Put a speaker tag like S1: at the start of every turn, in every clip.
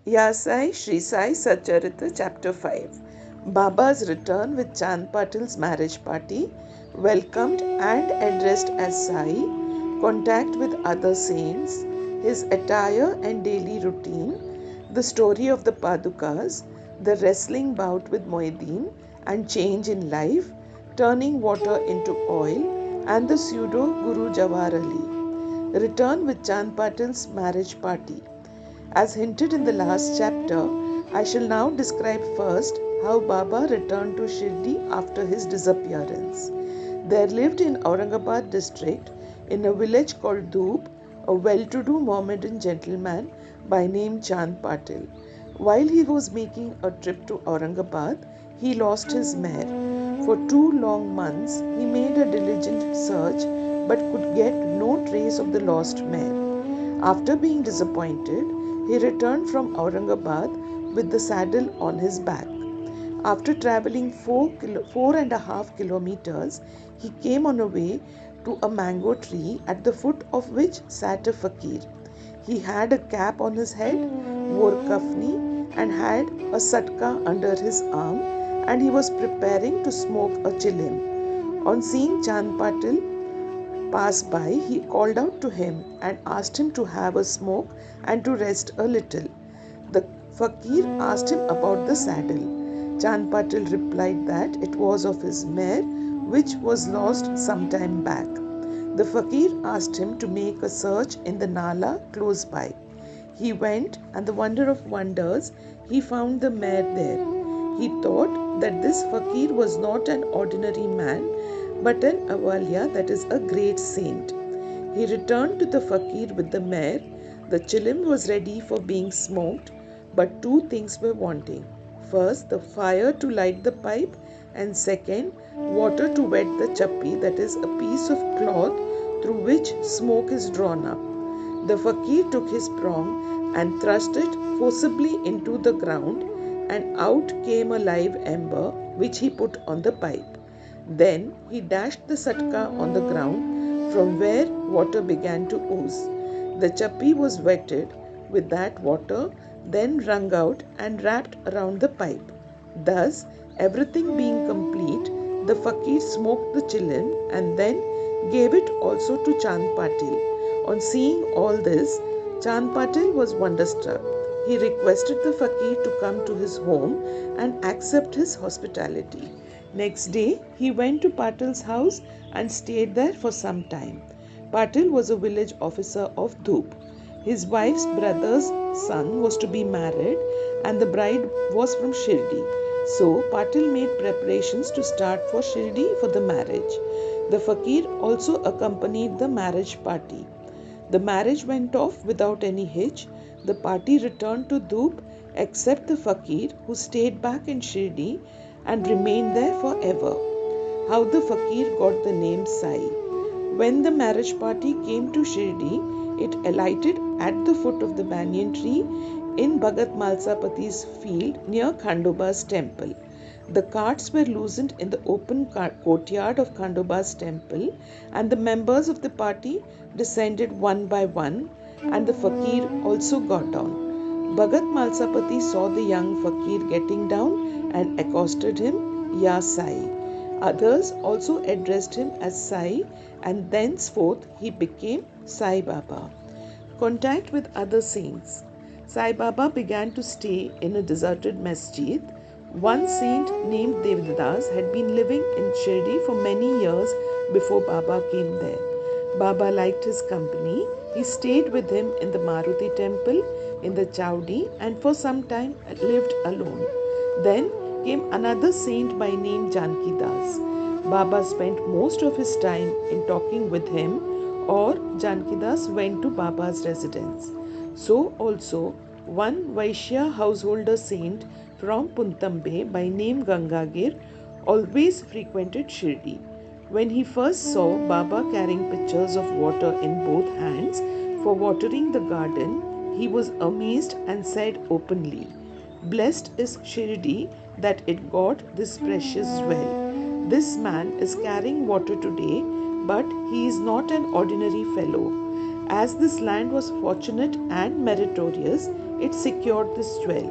S1: Sai, Shri Sai, Satcharitra, Chapter 5. Baba's return with Chand Patil's marriage party, welcomed and addressed as Sai, contact with other saints, his attire and daily routine, the story of the Padukas, the wrestling bout with Moeddin and change in life, turning water into oil, and the pseudo Guru Jawar Ali. Return with Chand Patil's marriage party. As hinted in the last chapter, I shall now describe first how Baba returned to Shirdi after his disappearance. There lived in Aurangabad district, in a village called Dhoop, a well-to-do Mohammedan gentleman by name Chand Patil. While he was making a trip to Aurangabad, he lost his mare. For 2 long months, he made a diligent search but could get no trace of the lost mare. After being disappointed, he returned from Aurangabad with the saddle on his back. After traveling 4.5 kilometers, he came on a way to a mango tree at the foot of which sat a fakir. He had a cap on his head, wore kafni, and had a satka under his arm, and he was preparing to smoke a chilim. On seeing Chand Patil pass by, he called out to him and asked him to have a smoke and to rest a little. The fakir asked him about the saddle. Chand Patil replied that it was of his mare, which was lost some time back. The fakir asked him to make a search in the Nala close by. He went, and the wonder of wonders, he found the mare there. He thought that this fakir was not an ordinary man, but an Avalya, that is a great saint. He returned to the fakir with the mare. The chilim was ready for being smoked, but two things were wanting. First, the fire to light the pipe, and second, water to wet the chappi, that is a piece of cloth through which smoke is drawn up. The fakir took his prong and thrust it forcibly into the ground, and out came a live ember which he put on the pipe. Then he dashed the satka on the ground, from where water began to ooze. The chappi was wetted with that water, then wrung out and wrapped around the pipe. Thus, everything being complete, the fakir smoked the chilim and then gave it also to Chand Patil. On seeing all this, Chand Patil was wonderstruck. He requested the fakir to come to his home and accept his hospitality. Next day, he went to Patil's house and stayed there for some time. Patil was a village officer of Dhoop. His wife's brother's son was to be married, and the bride was from Shirdi. So, Patil made preparations to start for Shirdi for the marriage. The fakir also accompanied the marriage party. The marriage went off without any hitch. The party returned to Dhoop except the fakir, who stayed back in Shirdi and remained there forever. How the fakir got the name Sai. When the marriage party came to Shirdi, it alighted at the foot of the banyan tree in Bhagat Malsapati's field near Khandoba's temple. The carts were loosened in the open courtyard of Khandoba's temple, and the members of the party descended one by one, and the fakir also got down. Bhagat Malsapati saw the young fakir getting down and accosted him, Ya Sai. Others also addressed him as Sai, and thenceforth he became Sai Baba. Contact with other saints. Sai Baba began to stay in a deserted masjid. One saint named Devdas had been living in Shirdi for many years before Baba came there. Baba liked his company. He stayed with him in the Maruti temple, in the Chowdi, and for some time lived alone. Then came another saint by name Janki Das. Baba spent most of his time in talking with him, or Janki Das went to Baba's residence. So also one Vaishya householder saint from Puntambe by name Gangagir always frequented Shirdi. When he first saw Baba carrying pitchers of water in both hands for watering the garden, he was amazed and said openly, "Blessed is Shirdi that it got this precious well. This man is carrying water today, but he is not an ordinary fellow. As this land was fortunate and meritorious, it secured this jewel.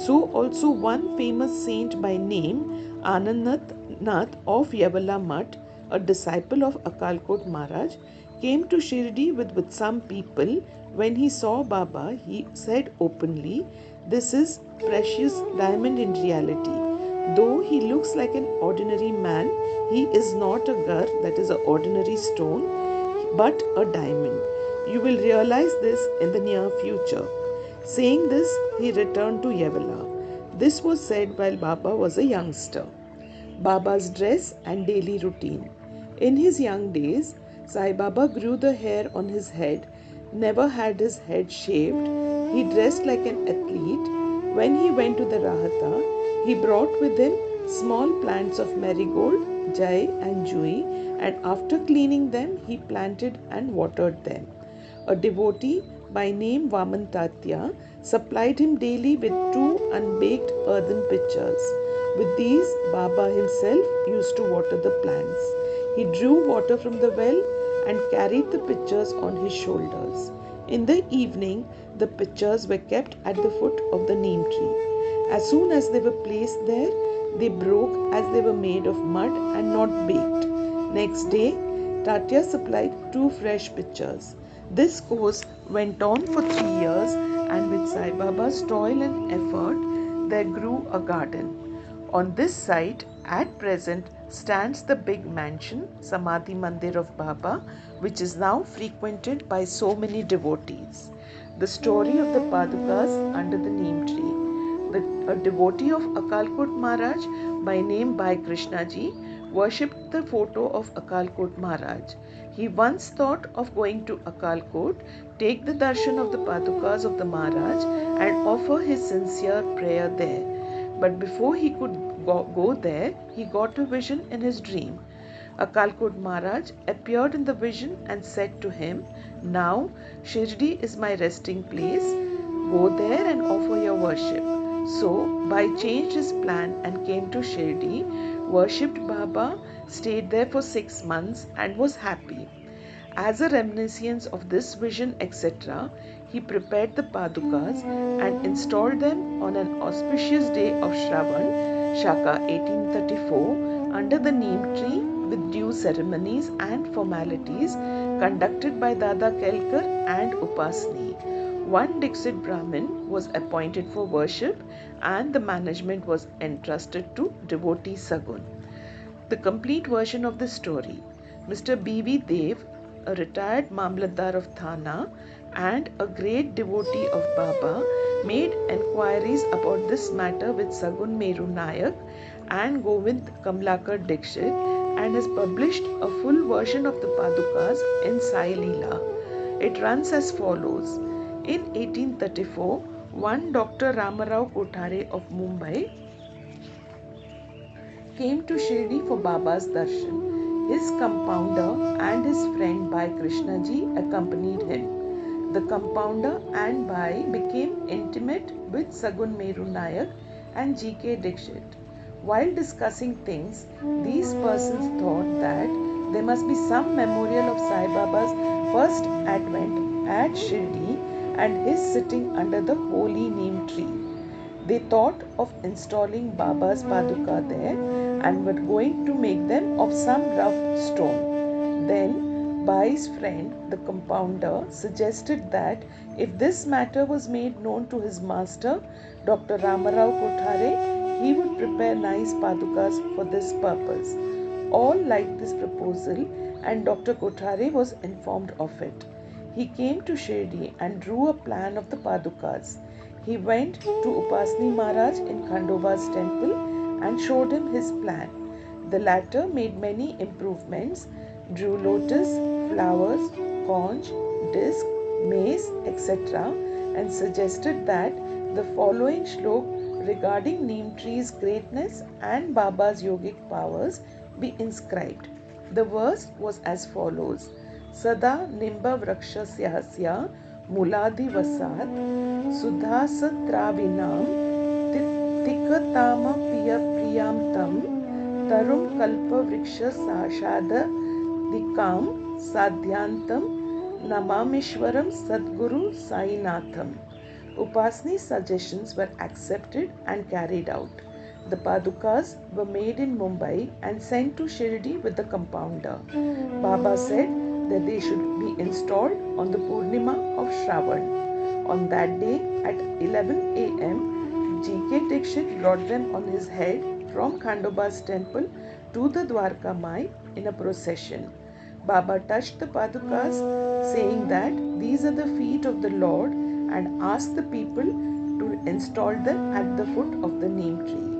S1: So also one famous saint by name Anandnath of Yavala Mutt, a disciple of Akalkot Maharaj, came to Shirdi with some people. When he saw Baba, he said openly, "This is precious diamond in reality. Though he looks like an ordinary man, he is not a gar, that is an ordinary stone, but a diamond. You will realize this in the near future." Saying this, he returned to Yavala. This was said while Baba was a youngster. Baba's dress and daily routine. In his young days, Sai Baba grew the hair on his head, never had his head shaved. He dressed like an athlete. When he went to the Rahata, he brought with him small plants of marigold, jai and jui, and after cleaning them, he planted and watered them. A devotee by name Vamantatya supplied him daily with 2 unbaked earthen pitchers. With these, Baba himself used to water the plants. He drew water from the well and carried the pitchers on his shoulders. In the evening, the pitchers were kept at the foot of the neem tree. As soon as they were placed there, they broke as they were made of mud and not baked. Next day, Tatya supplied 2 fresh pitchers. This course went on for 3 years, and with Sai Baba's toil and effort, there grew a garden. On this site, at present, stands the big mansion, Samadhi Mandir of Baba, which is now frequented by so many devotees. The story of the Padukas under the neem tree. A devotee of Akalkot Maharaj by name Bhai Krishnaji worshipped the photo of Akalkot Maharaj. He once thought of going to Akalkot, take the darshan of the Padukas of the Maharaj and offer his sincere prayer there. But before he could go there, he got a vision in his dream. Akalkot Maharaj appeared in the vision and said to him, "Now Shirdi is my resting place. Go there and offer your worship." So Bhai changed his plan and came to Shirdi, worshipped Baba, stayed there for 6 months and was happy. As a reminiscence of this vision, etc., he prepared the Padukas and installed them on an auspicious day of Shravan, Shaka 1834, under the neem tree with due ceremonies and formalities conducted by Dada Kelkar and Upasni. One Dixit Brahmin was appointed for worship and the management was entrusted to devotee Sagun. The complete version of the story. Mr. B.V. Dev, a retired Mamlatdar of Thana and a great devotee of Baba, made enquiries about this matter with Sagun Meru Nayak and Govind Kamlakar Dixit and has published a full version of the Padukas in Sai Leela. It runs as follows. In 1834, one Dr. Ramarao Kothare of Mumbai came to Shirdi for Baba's darshan. His compounder and his friend Bhai Krishnaji accompanied him. The compounder and Bhai became intimate with Sagun Meru Nayak and G.K. Dixit. While discussing things, these persons thought that there must be some memorial of Sai Baba's first advent at Shirdi and his sitting under the holy neem tree. They thought of installing Baba's Paduka there and were going to make them of some rough stone. Then Bhai's friend, the compounder, suggested that if this matter was made known to his master, Dr. Ramarao Kothare, he would prepare nice Padukas for this purpose. All liked this proposal and Dr. Kothare was informed of it. He came to Shirdi and drew a plan of the Padukas. He went to Upasni Maharaj in Khandoba's temple and showed him his plan. The latter made many improvements, drew lotus, flowers, conch, disc, mace, etc. and suggested that the following shlok regarding neem tree's greatness and Baba's yogic powers be inscribed. The verse was as follows. Sada nimba vrakshasya muladi vasat sudhasatravinam tikatama piya priyam tam tarum kalpa vriksha sashada dikam sadhyantam Namamishwaram Sadguru Sainatham. Upasni's suggestions were accepted and carried out. The Padukas were made in Mumbai and sent to Shirdi with the compounder. Baba said that they should be installed on the Purnima of Shravan. On that day at 11 a.m., G.K. Dixit brought them on his head from Khandoba's temple to the Dwarka Mai in a procession. Baba touched the Padukas, saying that these are the feet of the Lord, and asked the people to install them at the foot of the neem tree.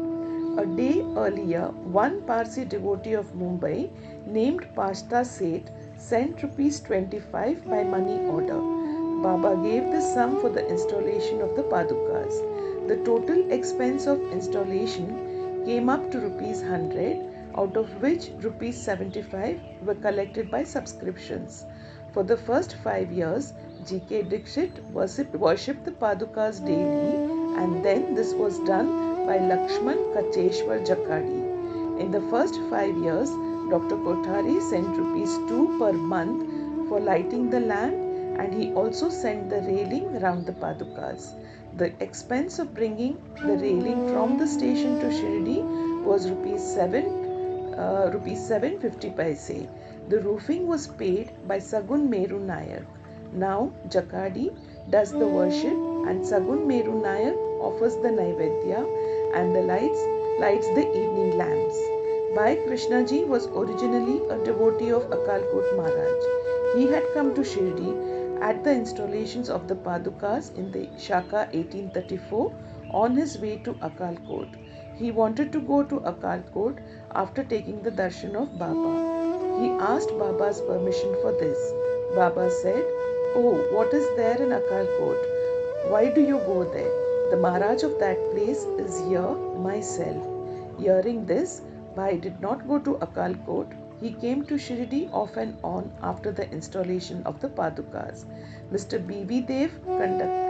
S1: A day earlier, one Parsi devotee of Mumbai named Pashta Seth sent rupees 25 by money order. Baba gave the sum for the installation of the Padukas. The total expense of installation came up to rupees 100, out of which rupees 75 were collected by subscriptions. For the first 5 years, G.K. Dixit worshipped the Padukas daily, and then this was done by Lakshman Kacheshwar Jakadi. In the first 5 years, Dr. Kothari sent rupees 2 per month for lighting the lamp, and he also sent the railing round the Padukas. The expense of bringing the railing from the station to Shirdi was rupees 750 paise. The roofing was paid by Sagun Meru Nayak. Now Jakadi does the worship and Sagun Meru Nayak offers the Naivedya and the lights the evening lamps. Bhai Krishnaji was originally a devotee of Akalkot Maharaj. He had come to Shirdi at the installations of the Padukas in the Shaka 1834 on his way to Akalkot. He wanted to go to Akalkot after taking the darshan of Baba. He asked Baba's permission for this. Baba said, "Oh, what is there in Akalkot? Why do you go there? The Maharaj of that place is here, myself." Hearing this, Bhai did not go to Akalkot. He came to Shirdi off and on after the installation of the Padukas. Mr. B.V. Dev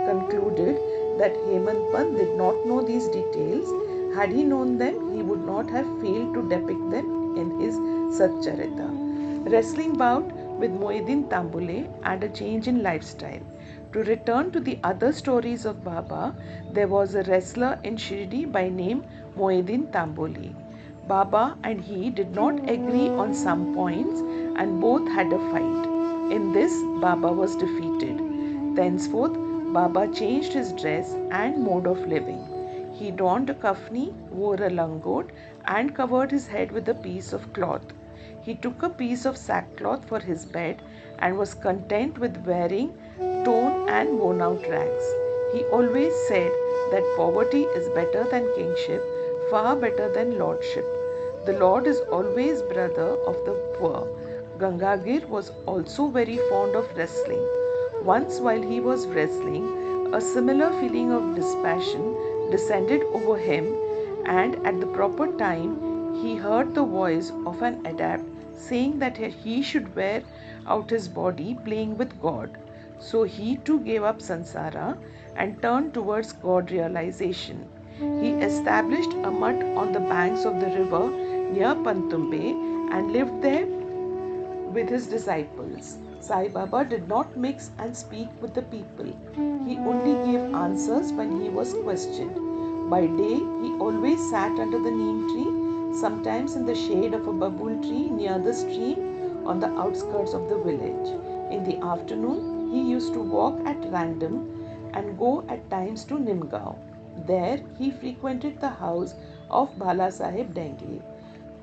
S1: concluded that Hemant Pant did not know these details. Had he known them, he would not have failed to depict them in his Satcharitra. Wrestling bout with Moeddin Tambule and a change in lifestyle. To return to the other stories of Baba, there was a wrestler in Shirdi by name Moeddin Tambule. Baba and he did not agree on some points and both had a fight. In this, Baba was defeated. Thenceforth, Baba changed his dress and mode of living. He donned a kafni, wore a langot, and covered his head with a piece of cloth. He took a piece of sackcloth for his bed and was content with wearing torn and worn out rags. He always said that poverty is better than kingship, far better than lordship. The Lord is always brother of the poor. Gangagir was also very fond of wrestling. Once while he was wrestling, a similar feeling of dispassion descended over him, and at the proper time he heard the voice of an adept saying that he should wear out his body playing with God. So he too gave up samsara and turned towards God realization. He established a mutt on the banks of the river near Pantumbe and lived there with his disciples. Sai Baba did not mix and speak with the people. He only gave answers when he was questioned. By day, he always sat under the neem tree, sometimes in the shade of a babul tree near the stream on the outskirts of the village. In the afternoon, he used to walk at random and go at times to Nimgaon. There, he frequented the house of Bala Sahib Dengle.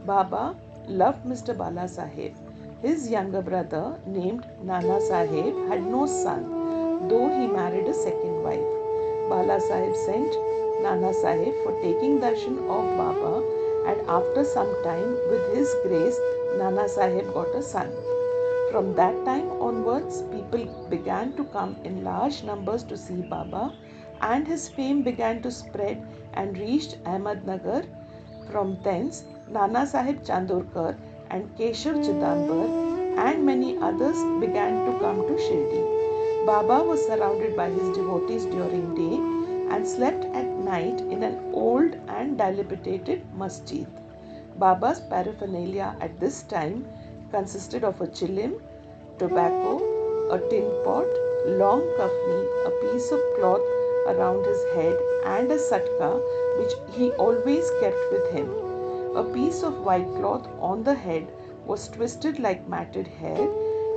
S1: Baba loved Mr. Bala Sahib. His younger brother, named Nana Sahib, had no son, though he married a second wife. Bala Sahib sent Nana Sahib for taking darshan of Baba, and after some time, with his grace, Nana Sahib got a son. From that time onwards, people began to come in large numbers to see Baba, and his fame began to spread and reached Ahmednagar. From thence, Nana Sahib Chandorkar and Keshav Chidambar and many others began to come to Shirdi. Baba was surrounded by his devotees during day and slept at night in an old and dilapidated masjid. Baba's paraphernalia at this time consisted of a chilim, tobacco, a tin pot, long kafni, a piece of cloth around his head, and a satka which he always kept with him. A piece of white cloth on the head was twisted like matted hair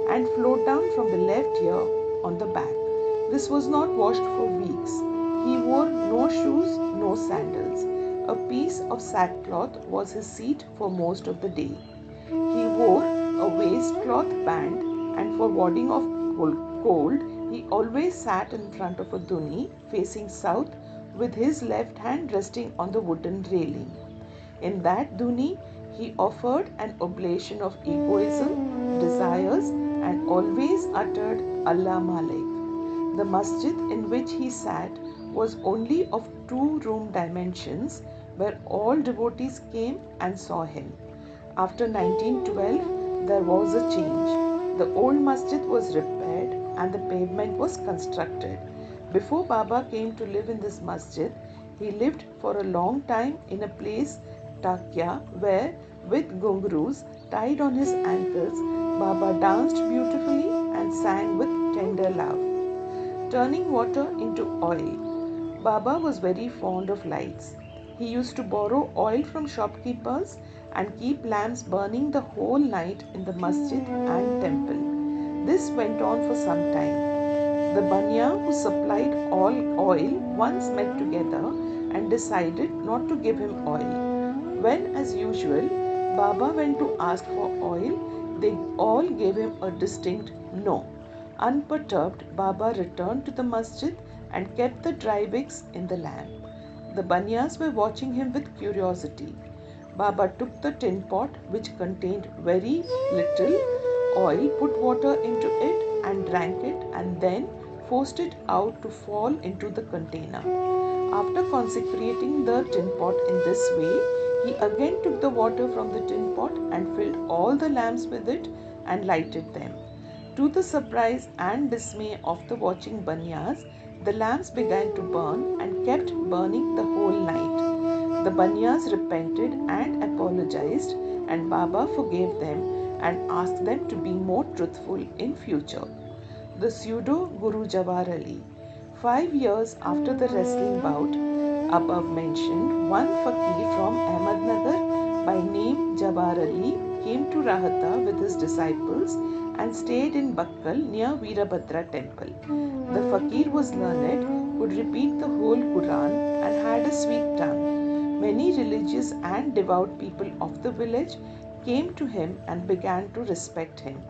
S1: and flowed down from the left ear on the back. This was not washed for weeks. He wore no shoes, no sandals. A piece of sackcloth was his seat for most of the day. He wore a waistcloth band, and for warding off cold, he always sat in front of a dhuni facing south with his left hand resting on the wooden railing. In that dhuni, he offered an oblation of egoism, desires, and always uttered Allah Malik. The masjid in which he sat was only of 2-room dimensions, where all devotees came and saw him. After 1912, there was a change. The old masjid was repaired and the pavement was constructed. Before Baba came to live in this masjid, he lived for a long time in a place, Takya, where, with gungrus tied on his ankles, Baba danced beautifully and sang with tender love. Turning water into oil. Baba was very fond of lights. He used to borrow oil from shopkeepers and keep lamps burning the whole night in the masjid and temple. This went on for some time. The banya who supplied all oil once met together and decided not to give him oil. When, as usual, Baba went to ask for oil, they all gave him a distinct no. Unperturbed, Baba returned to the masjid and kept the dry wicks in the lamp. The banyas were watching him with curiosity. Baba took the tin pot, which contained very little oil, put water into it and drank it, and then forced it out to fall into the container. After consecrating the tin pot in this way, he again took the water from the tin pot and filled all the lamps with it and lighted them. To the surprise and dismay of the watching banyas, the lamps began to burn and kept burning the whole night. The banyas repented and apologized, and Baba forgave them and asked them to be more truthful in future. The pseudo Guru Jawahar Ali. 5 years after the wrestling bout above mentioned, one fakir from Ahmednagar by name Jawahar Ali came to Rahata with his disciples and stayed in Bakkal near Veerabhadra temple. The fakir was learned, could repeat the whole Quran and had a sweet tongue. Many religious and devout people of the village came to him and began to respect him.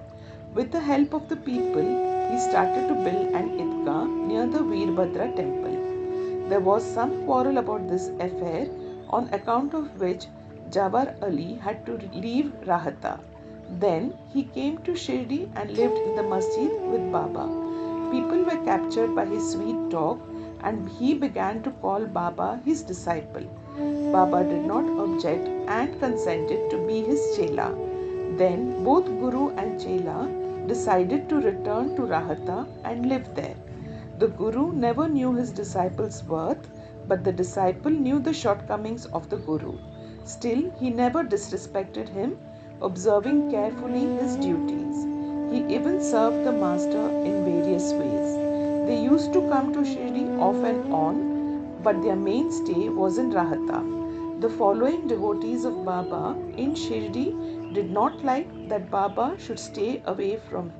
S1: With the help of the people, he started to build an idgah near the Veerbhadra temple. There was some quarrel about this affair, on account of which Jawahar Ali had to leave Rahata. Then he came to Shirdi and lived in the masjid with Baba. People were captured by his sweet talk and he began to call Baba his disciple. Baba did not object and consented to be his chela. Then both Guru and chela decided to return to Rahata and live there. The Guru never knew his disciple's worth, but the disciple knew the shortcomings of the Guru. Still, he never disrespected him, observing carefully his duties. He even served the master in various ways. They used to come to Shirdi off and on, but their mainstay was in Rahata. The following devotees of Baba in Shirdi did not like that Baba should stay away from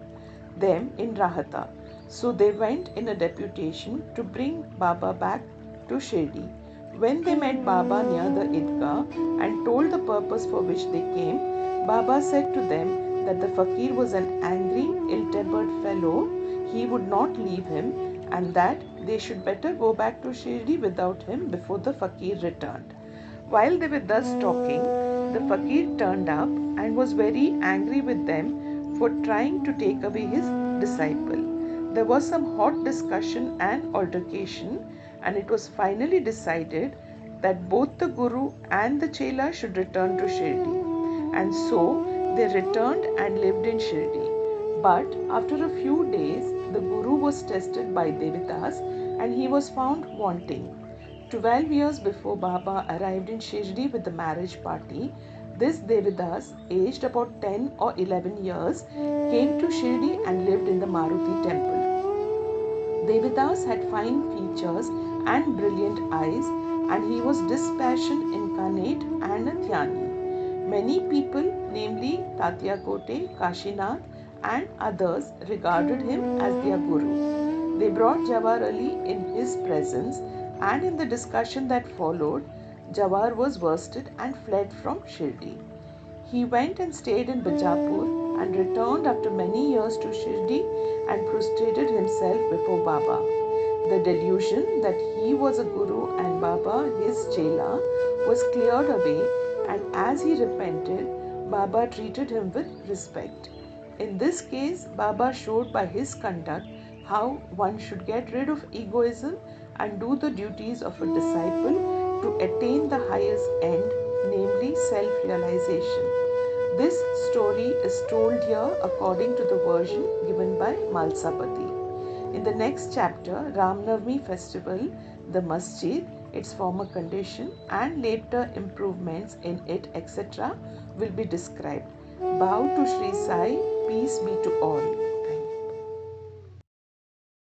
S1: them in Rahata. So they went in a deputation to bring Baba back to Shirdi. When they met Baba near the Idgah and told the purpose for which they came, Baba said to them that the fakir was an angry, ill-tempered fellow, he would not leave him, and that they should better go back to Shirdi without him before the fakir returned. While they were thus talking, the fakir turned up and was very angry with them for trying to take away his disciple. There was some hot discussion and altercation, and it was finally decided that both the Guru and the Chela should return to Shirdi. And so they returned and lived in Shirdi. But after a few days, the Guru was tested by Devitas and he was found wanting. 12 years before Baba arrived in Shirdi with the marriage party, This Devidas, aged about 10 or 11 years, came to Shirdi and lived in the Maruti temple. Devidas had fine features and brilliant eyes, and he was dispassion incarnate and a Dhyani. Many people, namely Tatya Kote, Kashinath, and others, regarded him as their guru. They brought Jawar Ali in his presence, and in the discussion that followed, Jawar was worsted and fled from Shirdi. He went and stayed in Bijapur and returned after many years to Shirdi and prostrated himself before Baba. The delusion that he was a guru and Baba his chela was cleared away, and as he repented, Baba treated him with respect. In this case, Baba showed by his conduct how one should get rid of egoism and do the duties of a disciple to attain the highest end, namely self-realization. This story is told here according to the version given by Malsapati. In the next chapter, Ramnavami festival, the masjid, its former condition and later improvements in it, etc. will be described. Bow to Shri Sai, peace be to